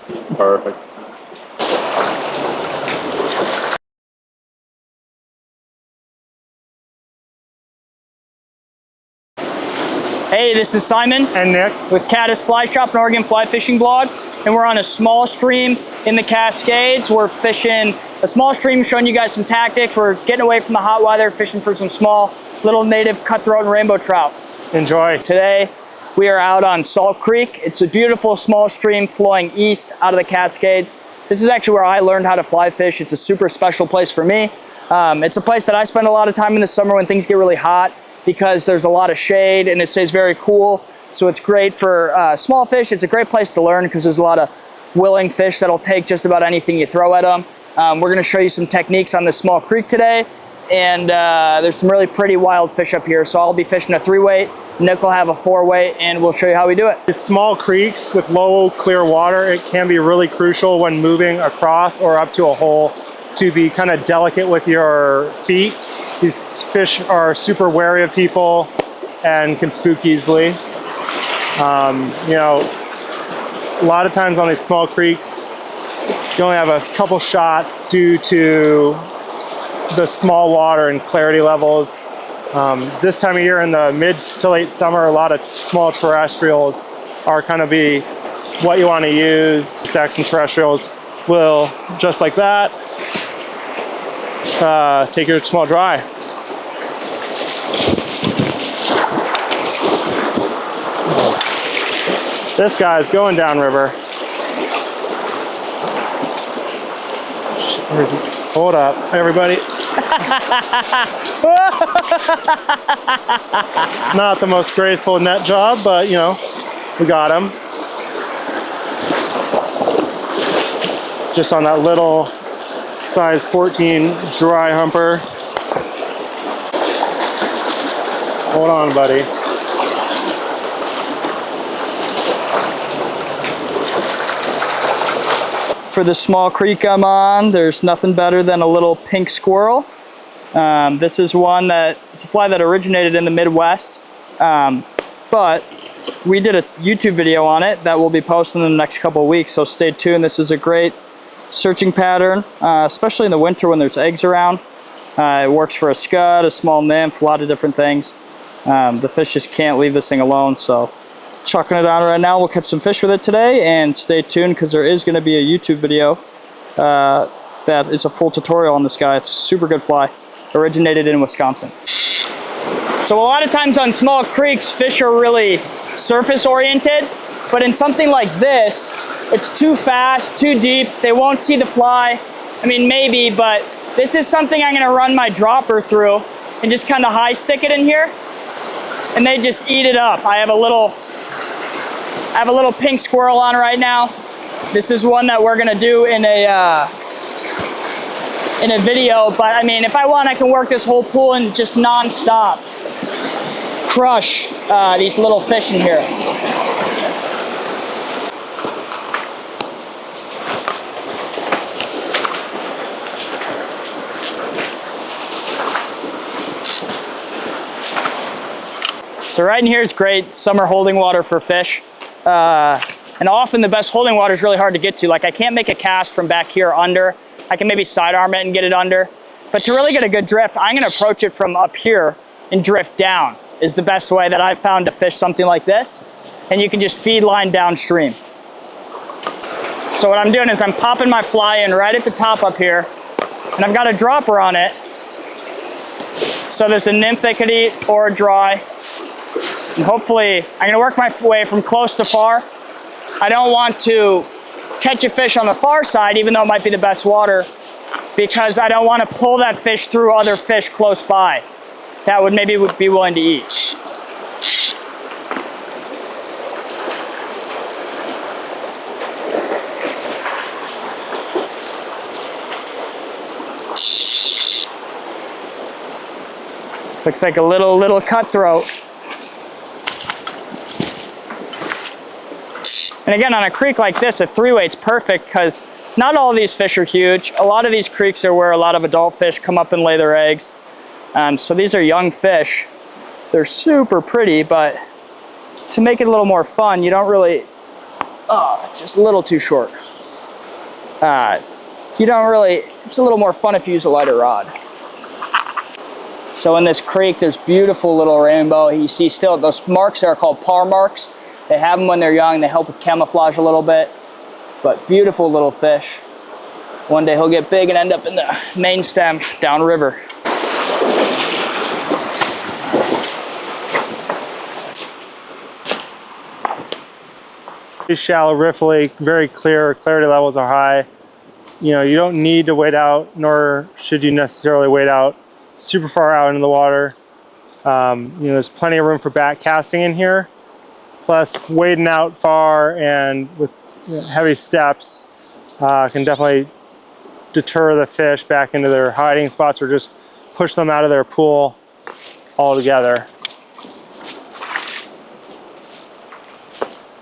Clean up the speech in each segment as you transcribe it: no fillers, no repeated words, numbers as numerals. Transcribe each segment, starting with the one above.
Perfect. Hey, this is Simon And Nick with Caddis Fly Shop and Oregon Fly Fishing Blog, and we're on a small stream in the Cascades. We're fishing a small stream, showing you guys some tactics. We're getting away from the hot weather, fishing for some small little native cutthroat and rainbow trout. enjoy. Today we are out on Salt Creek. It's a beautiful small stream flowing east out of the Cascades. This is actually where I learned how to fly fish. It's a super special place for me. It's a place that I spend a lot of time in the summer when things get really hot, because there's a lot of shade and it stays very cool. So it's great for small fish. It's a great place to learn because there's a lot of willing fish that'll take just about anything you throw at them. We're gonna show you some techniques on this small creek today, and there's some really pretty wild fish up here. So I'll be fishing a 3-weight, Nick will have a 4-weight, and we'll show you how we do it. These small creeks with low clear water, it can be really crucial when moving across or up to a hole to be kind of delicate with your feet. These fish are super wary of people and can spook easily. You know, a lot of times on these small creeks, you only have a couple shots due to the small water and clarity levels. This time of year in the mid to late summer, a lot of small terrestrials are kind of be what you want to use. Saxon terrestrials will, just like that, take your small dry. This guy's going downriver. Hold up, everybody. Not the most graceful net job, but you know, we got him. Just on that little size 14 dry humper. Hold on, buddy. For the small creek I'm on, there's nothing better than a little pink squirrel. This is one that, it's a fly that originated in the Midwest, but we did a YouTube video on it that we'll be posting in the next couple of weeks, so stay tuned. This is a great searching pattern, especially in the winter when there's eggs around. It works for a scud, a small nymph, a lot of different things. The fish just can't leave this thing alone, so chucking it on right now. We'll catch some fish with it today, and stay tuned because there is going to be a YouTube video that is a full tutorial on this guy. It's a super good fly, originated in Wisconsin. So a lot of times on small creeks, fish are really surface oriented, but in something like this, it's too fast, too deep. They won't see the fly. I mean, maybe, but this is something I'm going to run my dropper through and just kind of high stick it in here, and they just eat it up. I have a little pink squirrel on right now. This is one that we're gonna do in a video, but I mean, if I want, I can work this whole pool and just non-stop crush these little fish in here. So right in here is great summer holding water for fish. And often the best holding water is really hard to get to. Like, I can't make a cast from back here under. I can maybe sidearm it and get it under. But to really get a good drift, I'm gonna approach it from up here and drift down is the best way that I've found to fish something like this. And you can just feed line downstream. So what I'm doing is I'm popping my fly in right at the top up here, and I've got a dropper on it. So there's a nymph they could eat or a dry. And hopefully, I'm gonna work my way from close to far. I don't want to catch a fish on the far side, even though it might be the best water, because I don't want to pull that fish through other fish close by that would maybe be willing to eat. Looks like a little cutthroat. And again, on a creek like this, a 3-weight's perfect because not all of these fish are huge. A lot of these creeks are where a lot of adult fish come up and lay their eggs. So these are young fish. They're super pretty, but to make it a little more fun, you don't really, oh, it's just a little too short. You don't really, it's a little more fun if you use a lighter rod. So in this creek, there's beautiful little rainbow. You see still, those marks there are called paw marks. They have them when they're young. They help with camouflage a little bit, but beautiful little fish. One day he'll get big and end up in the main stem downriver. Shallow riff lake, very clear, clarity levels are high. You know, you don't need to wade out, nor should you necessarily wade out super far out into the water. You know, there's plenty of room for back casting in here. Plus, wading out far and with heavy steps can definitely deter the fish back into their hiding spots or just push them out of their pool altogether.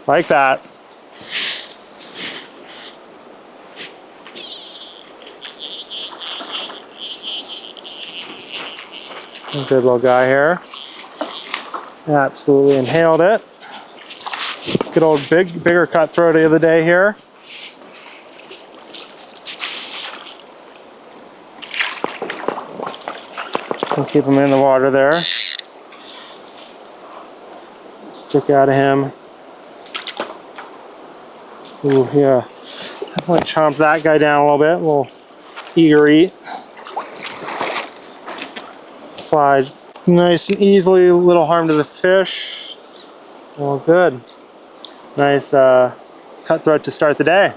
Like that. Good little guy here. Absolutely inhaled it. Good old bigger cutthroat of the day here. We'll keep him in the water there. Stick out of him. Ooh, yeah. Definitely chomp that guy down a little bit. A little eager eat. Fly nice and easily, little harm to the fish. Well, good. Nice cutthroat to start the day.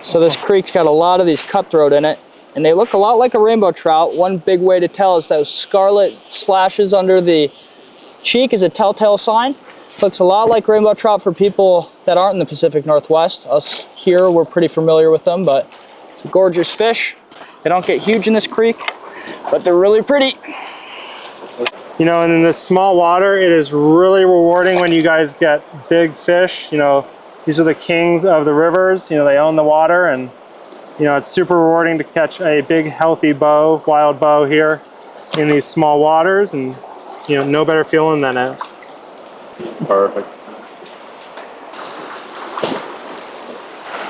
So this creek's got a lot of these cutthroat in it, and they look a lot like a rainbow trout. One big way to tell is those scarlet slashes under the cheek is a telltale sign. Looks a lot like rainbow trout for people that aren't in the Pacific Northwest. Us here, we're pretty familiar with them, but it's a gorgeous fish. They don't get huge in this creek, but they're really pretty. You know, and in this small water, it is really rewarding when you guys get big fish. You know, these are the kings of the rivers. You know, they own the water, and you know, it's super rewarding to catch a big, healthy bow, wild bow here in these small waters, and you know, no better feeling than it. Perfect.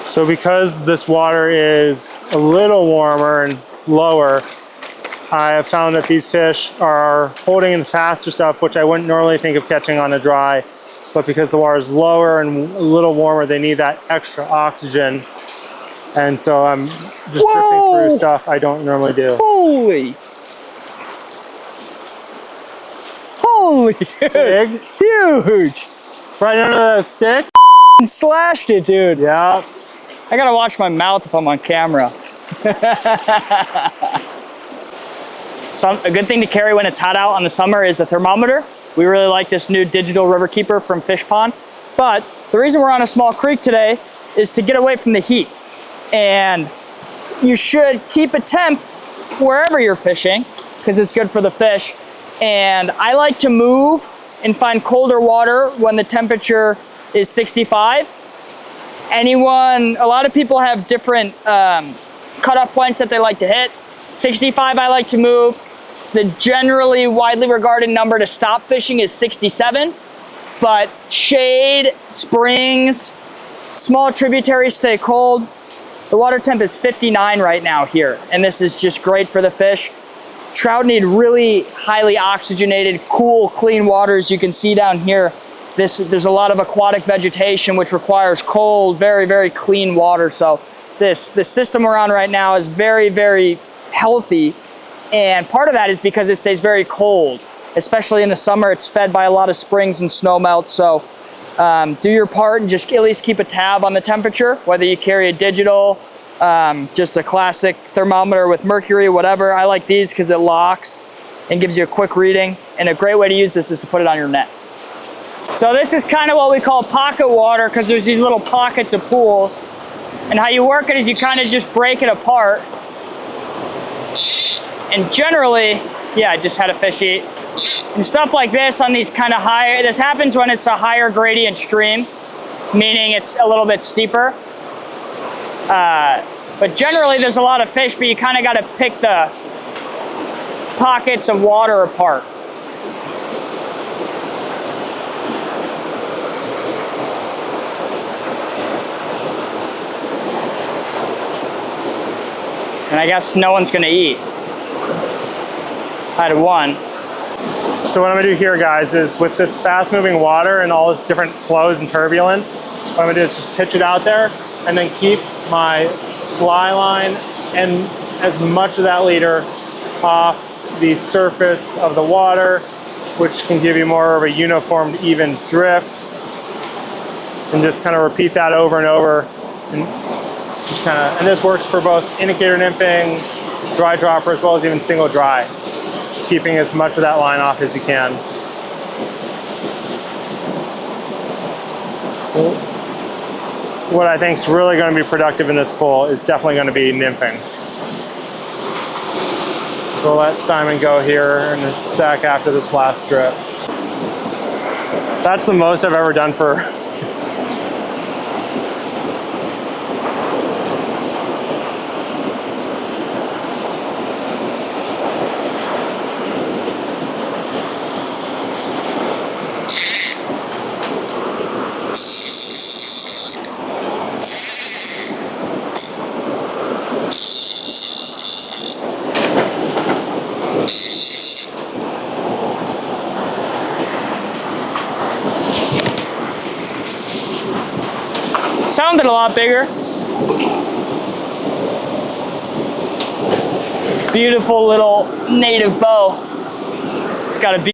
So because this water is a little warmer and lower, I have found that these fish are holding in faster stuff, which I wouldn't normally think of catching on a dry, but because the water is lower and a little warmer, they need that extra oxygen. And so I'm just drifting through stuff I don't normally do. Holy! Holy! Big. Huge! Right under the stick. Slashed it, dude. Yeah. I gotta watch my mouth if I'm on camera. A good thing to carry when it's hot out on the summer is a thermometer. We really like this new digital Riverkeeper from Fishpond. But the reason we're on a small creek today is to get away from the heat. And you should keep a temp wherever you're fishing because it's good for the fish. And I like to move and find colder water when the temperature is 65. A lot of people have different cutoff points that they like to hit. 65 I like to move. The generally widely regarded number to stop fishing is 67. But shade, springs, small tributaries stay cold. The water temp is 59 right now here, and this is just great for the fish. Trout need really highly oxygenated, cool, clean waters. You can see down here, there's a lot of aquatic vegetation which requires cold, very, very clean water. So the system we're on right now is very, very healthy. And part of that is because it stays very cold, especially in the summer. It's fed by a lot of springs and snow melt. So do your part and just at least keep a tab on the temperature, whether you carry a digital, just a classic thermometer with mercury, whatever. I like these because it locks and gives you a quick reading. And a great way to use this is to put it on your net. So this is kind of what we call pocket water because there's these little pockets of pools. And how you work it is you kind of just break it apart. And generally, yeah, I just had a fish eat. And stuff like this on these kind of higher, this happens when it's a higher gradient stream, meaning it's a little bit steeper. But generally there's a lot of fish, but you kind of got to pick the pockets of water apart. I guess no one's gonna eat. I had one. So what I'm gonna do here, guys, is with this fast moving water and all its different flows and turbulence, what I'm gonna do is just pitch it out there and then keep my fly line and as much of that leader off the surface of the water, which can give you more of a uniform, even drift. And just kind of repeat that over and over. And just kind of, and this works for both indicator nymphing, dry dropper, as well as even single dry. Just keeping as much of that line off as you can. What I think is really going to be productive in this pool is definitely going to be nymphing. We'll let Simon go here in a sec after this last drip. That's the most I've ever done for Sounded a lot bigger. Beautiful little native bow. It's got a